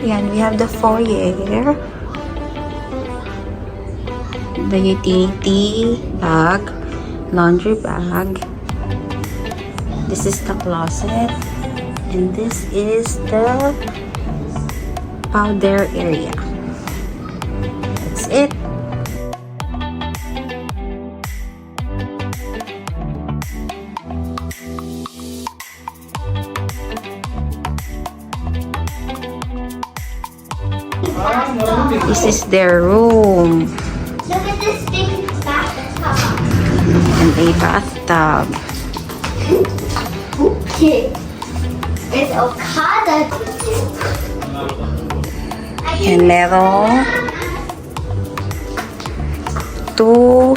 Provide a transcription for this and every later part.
Yan, we have the foyer. The utility bag, laundry bag. This is the closet. And this is the powder area. That's it. This is their room. Look at this big bathtub. And a bathtub. Okay. It's Okada. And meron 2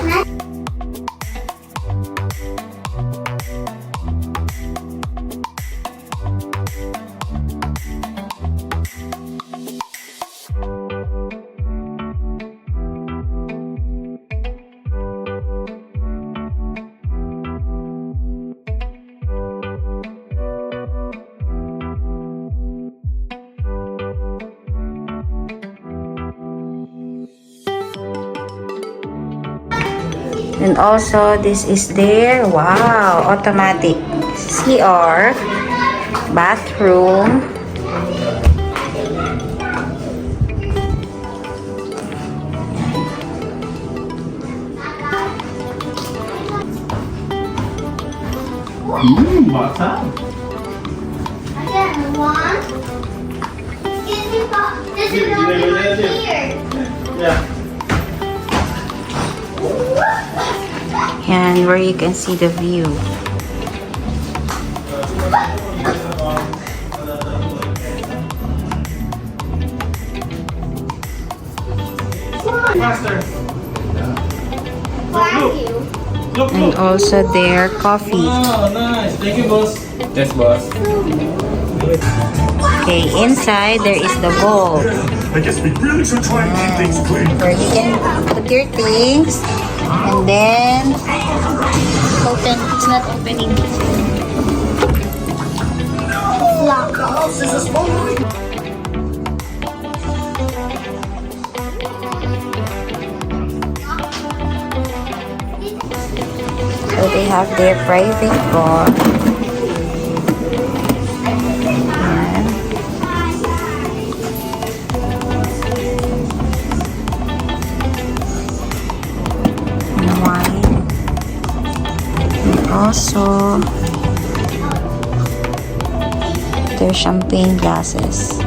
and also this is their automatic CR, bathroom, Bata. Again, one. Excuse me, Pop. There's another one here. Yeah. and where you can see the view. Faster. Thank you. Look, And also their coffee. Oh, nice. Thank you, boss. Yes, boss. Okay, inside there is the bowl I guess we really should try and keep things clean. where you can put your things, and then open. It's not opening. So they have their private bar. Ayan. And wine. And also their champagne glasses.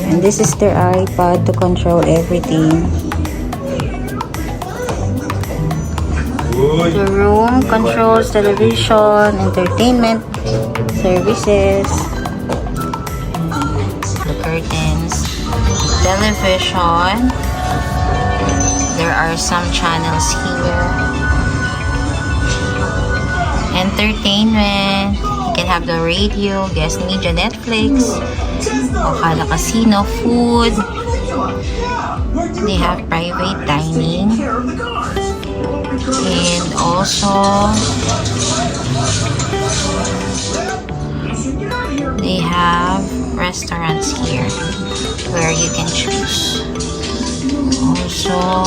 And this is their iPad to control everything. The room controls television, entertainment, services, the curtains, television. There are some channels here. Entertainment. You can have the radio, guest media, Netflix, Okada Casino, food. They have private dining. And also they have restaurants here where you can choose. Also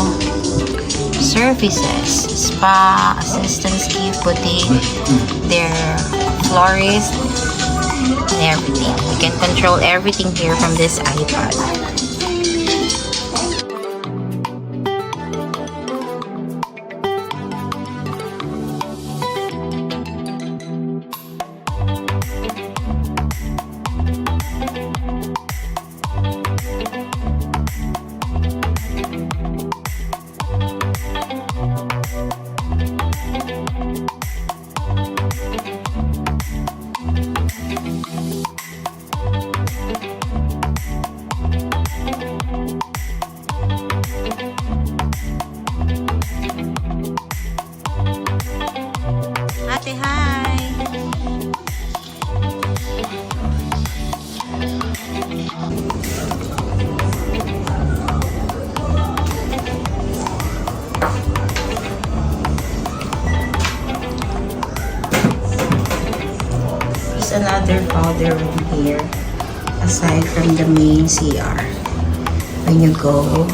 services, spa, assistance gift, boutique, their florist, and everything. You can control everything here from this iPad. another powder room here aside from the main CR. When you go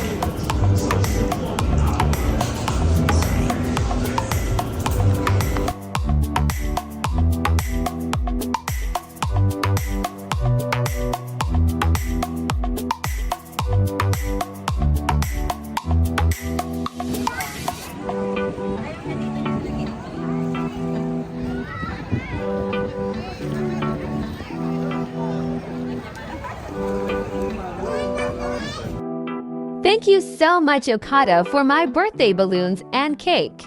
Thank you so much, Okada, for my birthday balloons and cake.